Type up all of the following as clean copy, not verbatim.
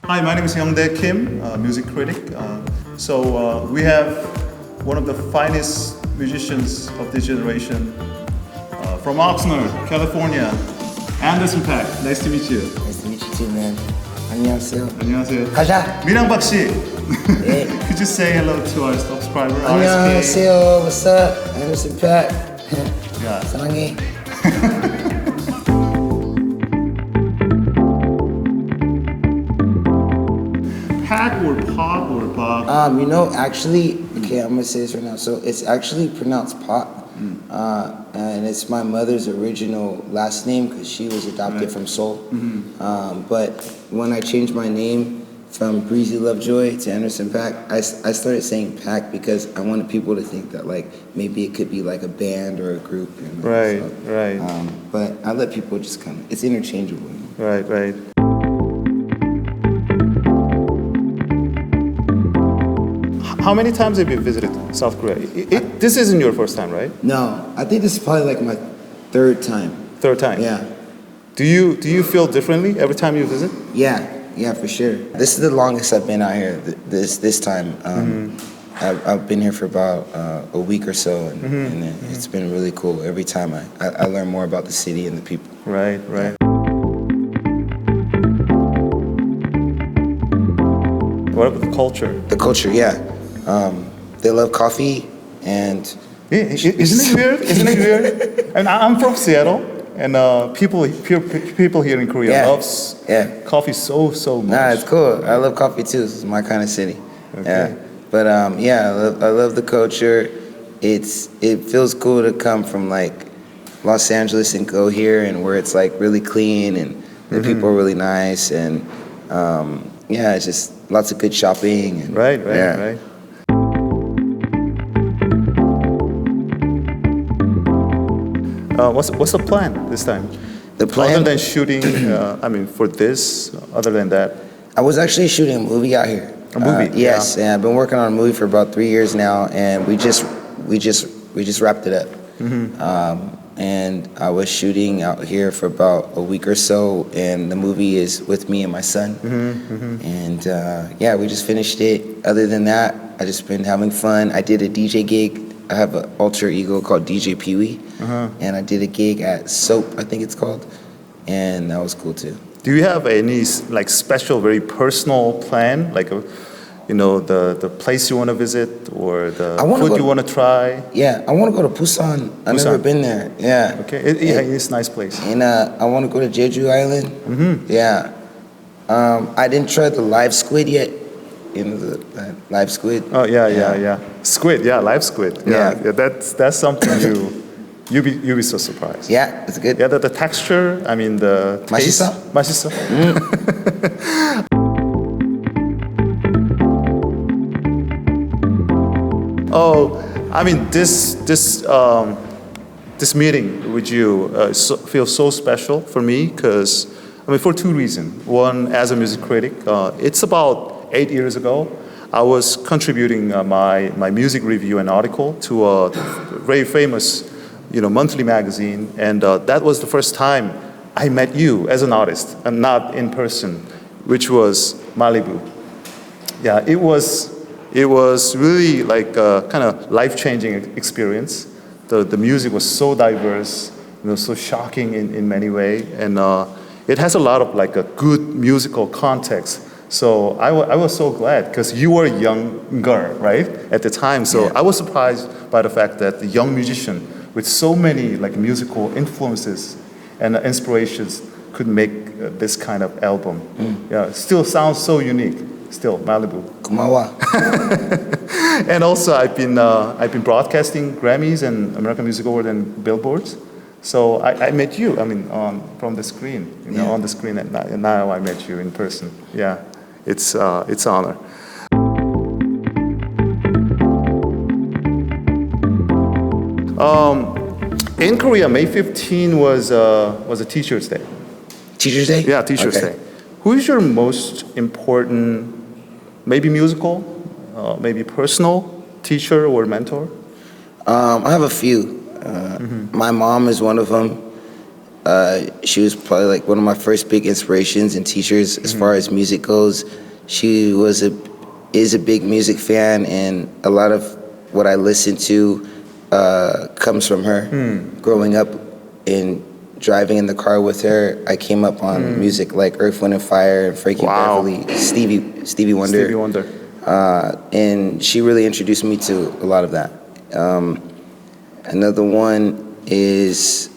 Hi, my name is Youngdae Kim, music critic. We have one of the finest musicians of this generation from Oxnard, California, Anderson Paak. Nice to meet you. Nice to meet you too, man. 안녕하세요. 안녕하세요. 가자. 미랑박 씨. 네. Could you say hello to our subscriber? 안녕하세요. What's up? Anderson Paak. Yeah. 사랑해. Paak or Paak or Paak? Actually, okay, I'm gonna say this right now. So it's actually pronounced Paak, and it's my mother's original last name because she was adopted from Seoul. But when I changed my name from Breezy Lovejoy to Anderson Paak, I started saying Paak because I wanted people to think that like maybe it could be like a band or a group. You know? Right, so, right. But I let people just it's interchangeable. Right, right. How many times have you visited South Korea? This isn't your first time, right? No, I think this is probably like my third time. Third time? Yeah. Do you feel differently every time you visit? Yeah, for sure. This is the longest I've been out here. This time, I've been here for about a week or so, and it's been really cool. Every time I learn more about the city and the people. Right, right. What about the culture? The culture, yeah. They love coffee and. Isn't it weird? Isn't it weird? And I'm from Seattle, and people here in Korea loves coffee so much. Nah, it's cool. I love coffee too. It's my kind of city. Okay. Yeah, but I love the culture. It feels cool to come from like Los Angeles and go here, and where it's like really clean and the people are really nice, and it's just lots of good shopping. And, right. What's the plan this time? The plan? Other than shooting, for this, other than that? I was actually shooting a movie out here. A movie? Yes, and I've been working on a movie for about 3 years now, and we just wrapped it up. And I was shooting out here for about a week or so, and the movie is with me and my son. And we just finished it. Other than that, I just been having fun. I did a DJ gig. I have an alter ego called DJ Pee Wee, and I did a gig at Soap, I think it's called, and that was cool too. Do you have any like special, very personal plan, like the place you want to visit or the food you want to try? Yeah, I want to go to Busan. I've never been there. Yeah. Okay, it's a nice place. And I want to go to Jeju Island. Yeah. I didn't try the live squid yet. The live squid. Oh yeah. Squid, live squid. Yeah. That's something you'll be so surprised. Yeah, it's good. Yeah, the texture. I mean the taste. 맛있어. Oh, I mean this meeting with you feels so special for me because for two reasons. One, as a music critic, it's about 8 years ago, I was contributing my music review and article to a very famous, monthly magazine, and that was the first time I met you as an artist, and not in person, which was Malibu. Yeah, it was really like a kind of life-changing experience. The music was so diverse, so shocking in many ways, and it has a lot of like a good musical context. So I was so glad because you were younger, right, at the time. So I was surprised by the fact that the young musician with so many like musical influences and inspirations could make this kind of album. Yeah, still sounds so unique. Still, Malibu. 고마워. And also I've been broadcasting Grammys and American Music Awards and Billboards. So I met you. From the screen, on the screen, and now I met you in person. Yeah, it's an honor. In Korea, May 15 was a Teacher's Day. Teacher's Day? Yeah, Teacher's Day. Who is your most important, maybe musical, maybe personal teacher or mentor? I have a few. My mom is one of them. She was probably like one of my first big inspirations and teachers as far as music goes. She is a big music fan, and a lot of what I listen to comes from her. Growing up and driving in the car with her, I came up on music like Earth, Wind and Fire, Frankie Beverly, Stevie Wonder. And she really introduced me to a lot of that. Another one is,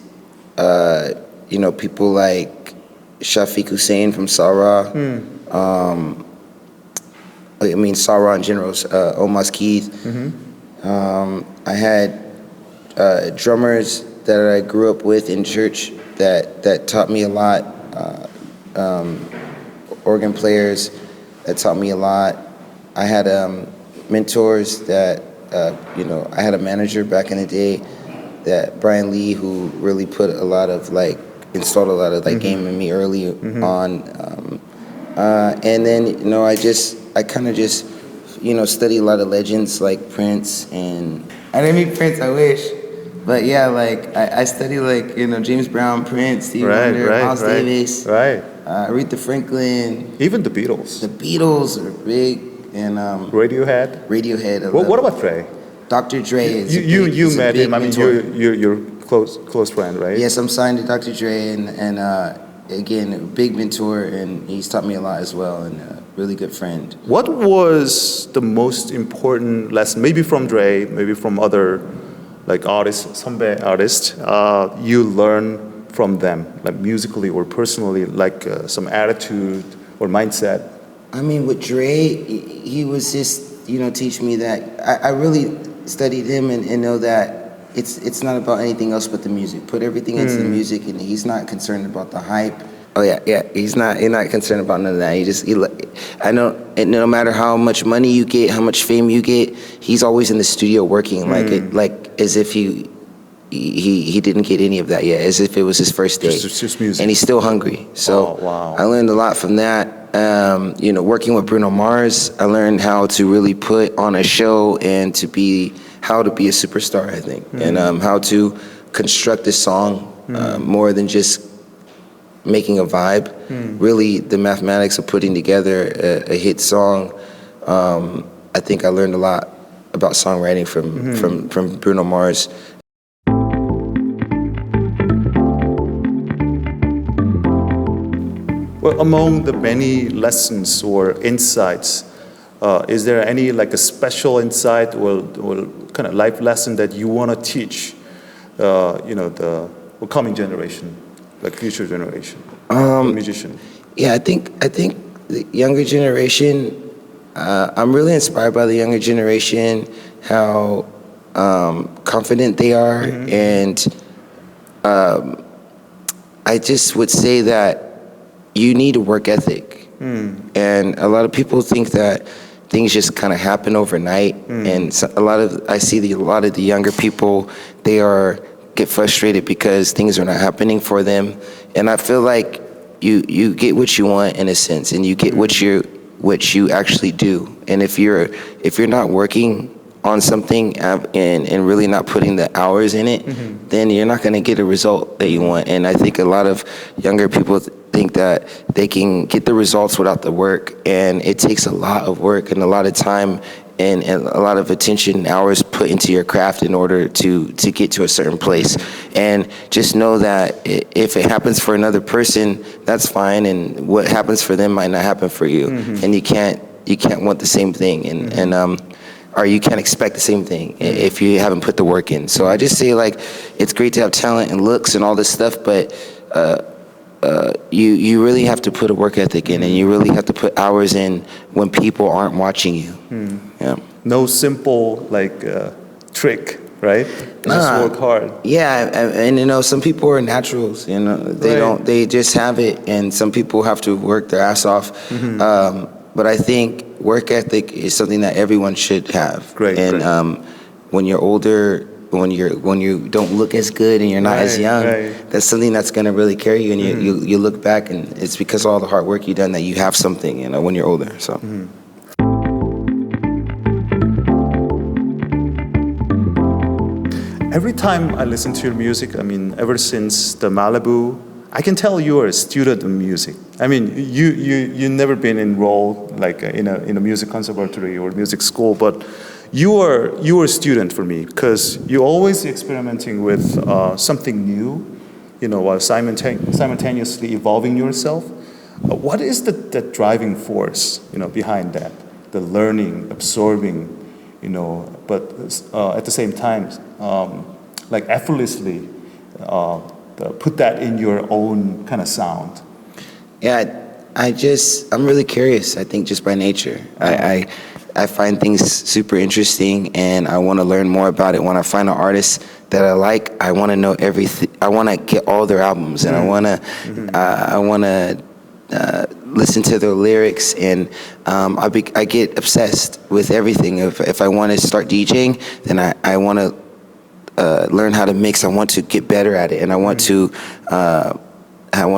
people like Shafiq Hussein from Sarah. Sarah in general, Omas Keith. I had drummers that I grew up with in church that taught me a lot. Organ players that taught me a lot. I had mentors that, I had a manager back in the day, that Brian Lee, who really put a lot of installed a lot of game in me early on. And then, I kind of just study a lot of legends like Prince, and I didn't meet Prince, I wish. But yeah, I study James Brown, Prince, Stevie Wonder, Miles Davis, Aretha Franklin. Even the Beatles. The Beatles are big, and Radiohead. What about Dre? Dr. Dre is you met him. I mean, you're close friend, right? Yes, I'm signed to Dr. Dre, and again, a big mentor, and he's taught me a lot as well, and a really good friend. What was the most important lesson, maybe from Dre, maybe from other artists, 선배 artists, you learn from them, musically or personally, some attitude or mindset? I mean, with Dre, he was just, teach me that I really studied him and know that it's not about anything else but the music. Put everything into the music, and he's not concerned about the hype. Oh yeah. He's not concerned about none of that. I know, and no matter how much money you get, how much fame you get, he's always in the studio working, as if he didn't get any of that yet, as if it was his first day. Just music. And he's still hungry. So wow. I learned a lot from that. Working with Bruno Mars, I learned how to really put on a show and how to be a superstar, I think, and how to construct a song more than just making a vibe. Really, the mathematics of putting together a hit song. I think I learned a lot about songwriting from Bruno Mars. Well, among the many lessons or insights, is there any a special insight or kind of life lesson that you want to teach, the coming generation, future generation, musician? Yeah, I think the younger generation. I'm really inspired by the younger generation, how confident they are, and I just would say that you need a work ethic. And a lot of people think that things just kind of happen overnight. And so a lot of the younger people, they get frustrated because things are not happening for them. And I feel like you get what you want in a sense, and you get what you actually do. And if you're not working on something and really not putting the hours in it, then you're not going to get a result that you want. And I think a lot of younger people think that they can get the results without the work, and it takes a lot of work and a lot of time and a lot of attention and hours put into your craft in order to get to a certain place. And just know that if it happens for another person, that's fine, and what happens for them might not happen for you. And you can't want the same thing, or you can't expect the same thing if you haven't put the work in. So I just say it's great to have talent and looks and all this stuff, but you really have to put a work ethic in, and you really have to put hours in when people aren't watching you. Yeah. No simple trick, right? Just work hard. Yeah, and some people are naturals. They just have it, and some people have to work their ass off. But I think work ethic is something that everyone should have. Great. When you're older, when you don't look as good and you're not as young, that's something that's going to really carry you, and you look back, and it's because of all the hard work you've done that you have something, when you're older. So. Every time I listen to your music, I mean, ever since the Malibu, I can tell you are a student of music. I mean, you never been enrolled like in a music conservatory or music school, but you are a student for me because you're always experimenting with something new, while simultaneously evolving yourself. What is the driving force, behind that? The learning, absorbing, but at the same time, like effortlessly put that in your own kind of sound. Yeah, I'm really curious. I think just by nature, I find things super interesting, and I want to learn more about it. When I find an artist that I like, I want to know everything. I want to get all their albums, and I want to listen to their lyrics, and I get obsessed with everything. If I want to start DJing, then I want to learn how to mix. I want to get better at it, and I want to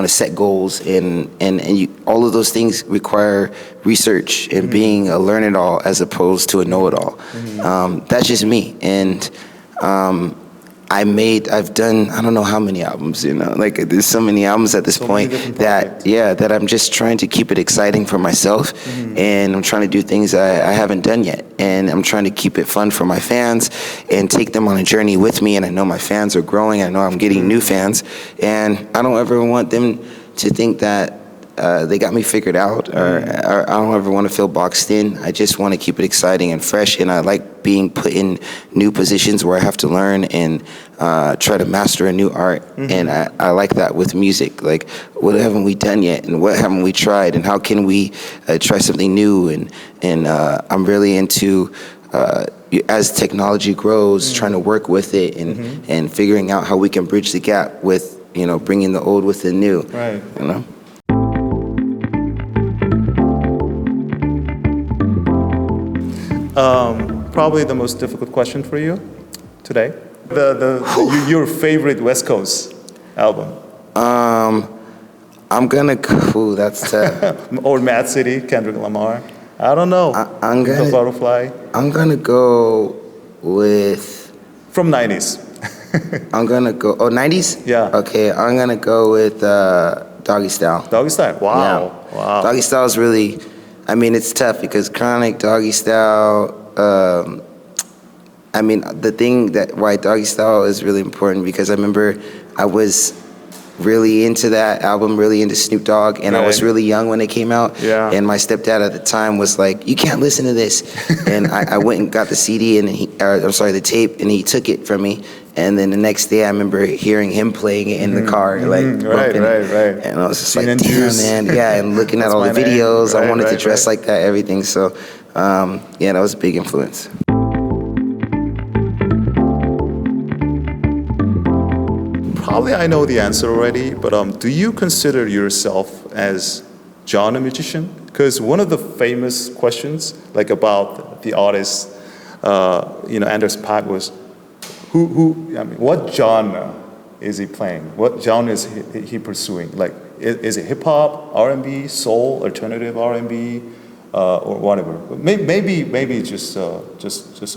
set goals, and all of those things require research and being a learn-it-all as opposed to a know-it-all. That's just me, and I've done I don't know how many albums, like there's so many albums at this point that I'm just trying to keep it exciting for myself, and I'm trying to do things I haven't done yet, and I'm trying to keep it fun for my fans and take them on a journey with me. And I know my fans are growing. I know I'm getting new fans, and I don't ever want them to think that they got me figured out, or I don't ever want to feel boxed in. I just want to keep it exciting and fresh, and I like being put in new positions where I have to learn and try to master a new art. And I like that with music. Like, what haven't we done yet, and what haven't we tried, and how can we try something new? And I'm really into as technology grows, trying to work with it and figuring out how we can bridge the gap with bringing the old with the new. Right. Probably the most difficult question for you today. Your favorite West Coast album? I'm gonna go. That's or Mad City, Kendrick Lamar. I don't know. The Butterfly. I'm gonna go with from '90s. I'm gonna go. Oh, '90s. Yeah. Okay. I'm gonna go with Doggy Style. Doggy Style. Wow. Yeah. Wow. Doggy Style is really. I mean, it's tough because Chronic, Doggy Style. I mean, the thing why Doggy Style is really important because I remember I was really into that album, really into Snoop Dogg, and I was really young when it came out. Yeah. And my stepdad at the time was like, "You can't listen to this," and I went and got the CD and the tape, and he took it from me. And then the next day, I remember hearing him playing it in the car, like bumping it. And I was just like, "Damn, man!" Yeah, and looking at all the videos, I wanted to dress like that, everything. So, yeah, that was a big influence. Probably I know the answer already, but do you consider yourself as genre musician? Because one of the famous questions, like about the artist, Anderson Paak was, what genre is he playing? What genre is he pursuing? Like, is it hip hop, R&B, soul, alternative R&B, or whatever? Maybe just a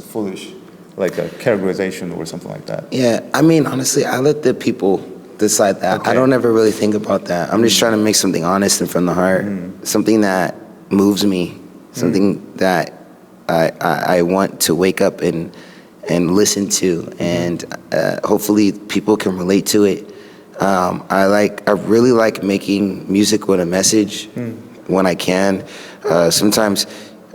foolish, like a categorization or something like that. Yeah, I mean, honestly, I let the people decide that. Okay. I don't ever really think about that. I'm just trying to make something honest and from the heart, something that moves me, something that I want to wake up and listen to, and hopefully people can relate to it. I really like making music with a message when I can. Sometimes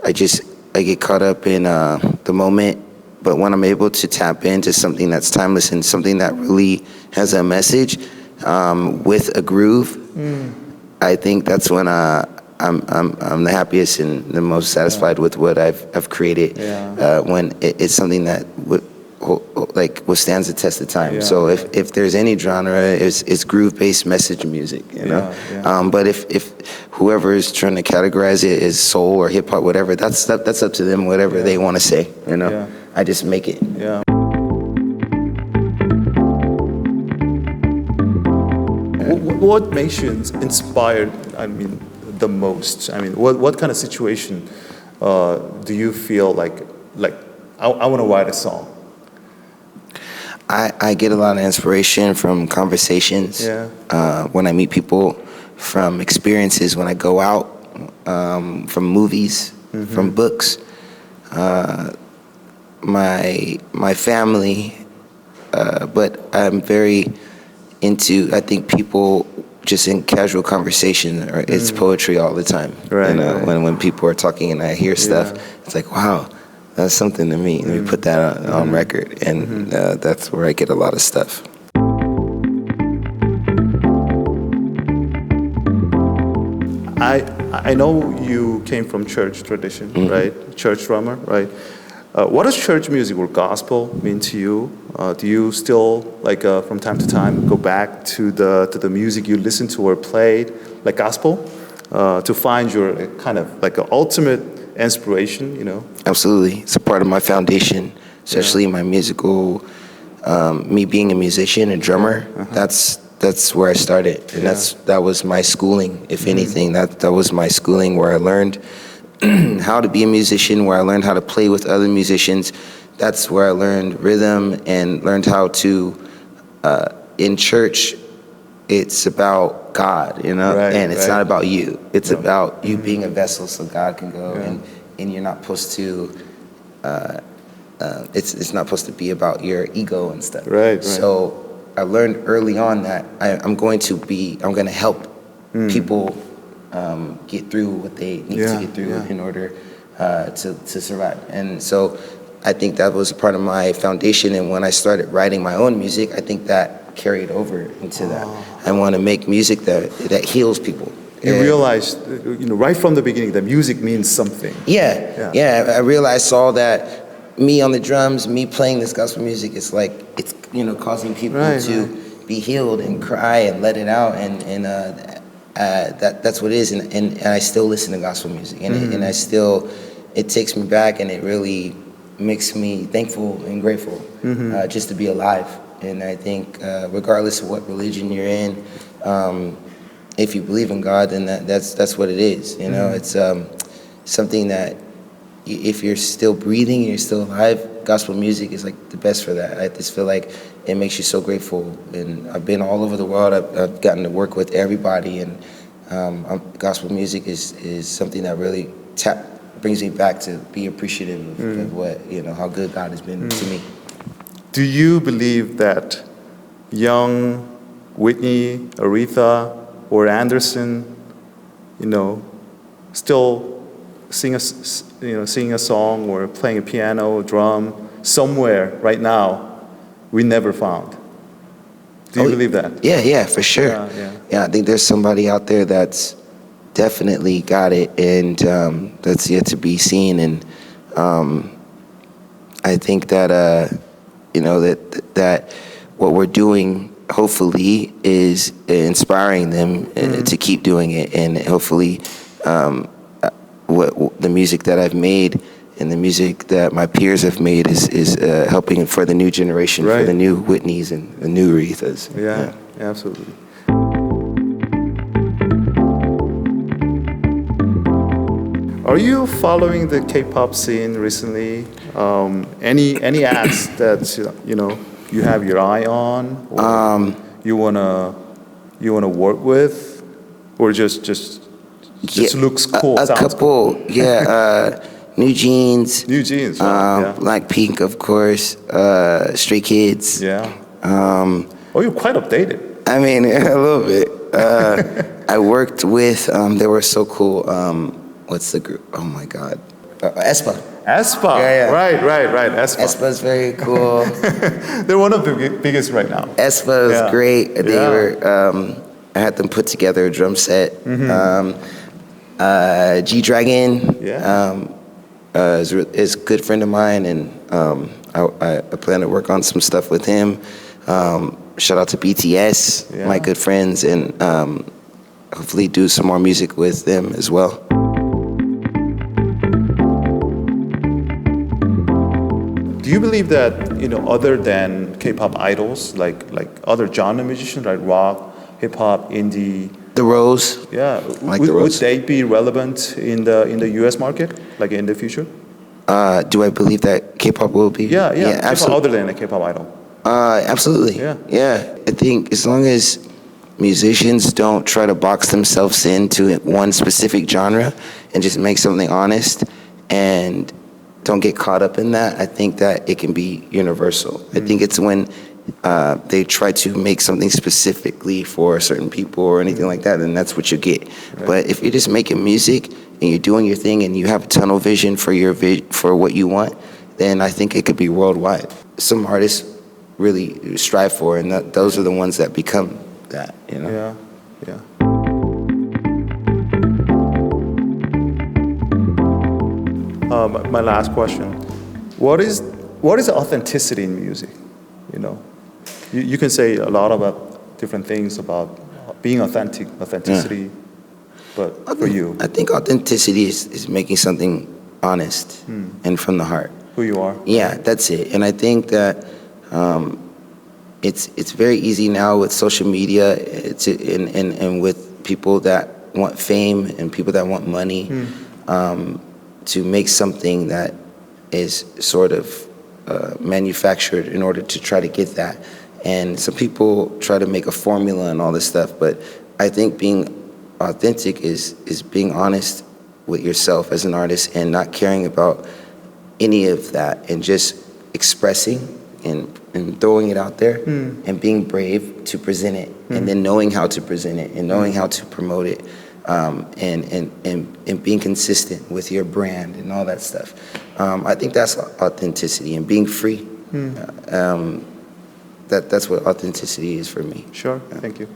I get caught up in the moment. But when I'm able to tap into something that's timeless and something that really has a message with a groove, I think that's when I'm the happiest and the most satisfied with what I've created. When it's something that withstands the test of time. So if there's any genre, it's groove-based message music, But if whoever is trying to categorize it as soul or hip hop, whatever, that's up to them. Whatever they want to say, I just make it. Yeah. What makes you inspired? I mean, the most. I mean, what kind of situation do you feel like I want to write a song? I get a lot of inspiration from conversations. When I meet people, from experiences when I go out, from movies, from books. My family, but I'm very into, I think people just in casual conversation, or it's poetry all the time. Right, when people are talking and I hear stuff, it's like, wow, that's something to me. Let me put that on record, and that's where I get a lot of stuff. I know you came from church tradition, right? Church drummer, right? What does church music or gospel mean to you? Do you still, like, from time to time, go back to the music you listened to or played, like gospel, to find your kind of like an ultimate inspiration? You know? Absolutely, it's a part of my foundation, especially my musical. Me being a musician and drummer, that's where I started, and that was my schooling. If anything, that was my schooling, where I learned how to be a musician, where I learned how to play with other musicians. That's where I learned rhythm and learned how to, in church, it's about God, you know, and it's not about you. It's about you being a vessel so God can go, and you're not supposed to, it's not supposed to be about your ego and stuff. So I learned early on that I'm going to help people get through what they need to get through in order to survive. And so I think that was a part of my foundation. And when I started writing my own music, I think that carried over into that. I want to make music that heals people. You realized, right from the beginning, that music means something. I realized, saw that me on the drums, me playing this gospel music, it's like, it's, causing people to be healed and cry and let it out. And that's what it is. And I still listen to gospel music. And I still, it takes me back, and it really makes me thankful and grateful just to be alive. And I think regardless of what religion you're in, if you believe in God, then that's what it is. It's something that if you're still breathing, you're still alive, gospel music is like the best for that. I just feel like it makes you so grateful. And I've been all over the world. I've gotten to work with everybody, and gospel music is something that really brings me back to be appreciative of what, how good God has been to me. Do you believe that young Whitney, Aretha, or Anderson, still sing a song or playing a piano, drum somewhere right now we never found? Do you believe that? Yeah, for sure. Yeah, I think there's somebody out there that's definitely got it, and that's yet to be seen. And I think that that what we're doing, hopefully, is inspiring them to keep doing it, and hopefully what the music that I've made and the music that my peers have made is helping for the new generation, for the new Whitneys and the new Arethas. Yeah, absolutely. Are you following the K-pop scene recently? Any acts that you have your eye on, or you wanna work with, or just looks cool? A couple, cool. New Jeans. New Jeans. Blackpink, of course. Stray Kids. Yeah. You're quite updated. I mean, a little bit. I worked with. They were so cool. What's the group? Oh my God. aespa. aespa. Yeah. Right. aespa. aespa's very cool. They're one of the biggest right now. aespa is great. They were. I had them put together a drum set. G-Dragon is a good friend of mine, and I plan to work on some stuff with him. Shout out to BTS, my good friends, and hopefully do some more music with them as well. Do you believe that, other than K-pop idols, like other genre musicians, like rock, hip-hop, indie, The Rose. Yeah. Would they be relevant in the U.S. market, like in the future? Do I believe that K-pop will be? Yeah. Absolutely. Other than a K-pop idol. Absolutely. Yeah. I think as long as musicians don't try to box themselves into one specific genre and just make something honest and don't get caught up in that, I think that it can be universal. I think it's when they try to make something specifically for certain people or anything like that, then that's what you get. Right. But if you're just making music and you're doing your thing and you have a tunnel vision for for what you want, then I think it could be worldwide. Some artists really strive for, and those are the ones that become that, you know? Yeah. My last question: What is authenticity in music? You know, you can say a lot about different things about being authenticity, but for you, I think authenticity is making something honest and from the heart. Who you are. Yeah, that's it. And I think that it's very easy now with social media and with people that want fame and people that want money to make something that is sort of manufactured in order to try to get that. And some people try to make a formula and all this stuff, but I think being authentic is being honest with yourself as an artist and not caring about any of that and just expressing and throwing it out there and being brave to present it and then knowing how to present it and knowing how to promote it and being consistent with your brand and all that stuff. I think that's authenticity and being free. That's what authenticity is for me. Sure, thank you.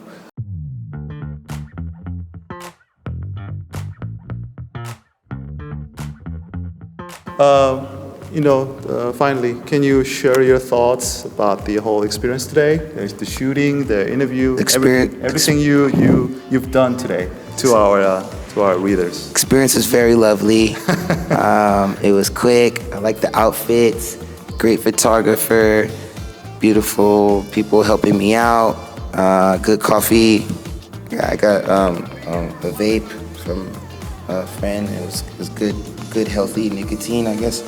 Finally, can you share your thoughts about the whole experience today? The shooting, the interview, everything you've done today to our readers. Experience was very lovely. It was quick. I like the outfits. Great photographer. Beautiful people helping me out. Good coffee. Yeah, I got a vape from a friend. It was good healthy nicotine, I guess.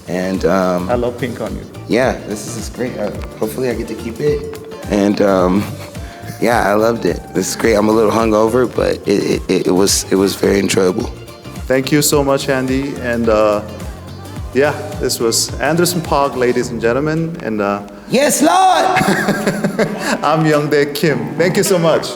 And I love pink on you. Yeah, this is great. Hopefully I get to keep it. And yeah, I loved it. This is great. I'm a little hungover, but it was very enjoyable. Thank you so much, Andy. And this was Anderson Paak, ladies and gentlemen. And yes, Lord. I'm Youngdae Kim. Thank you so much.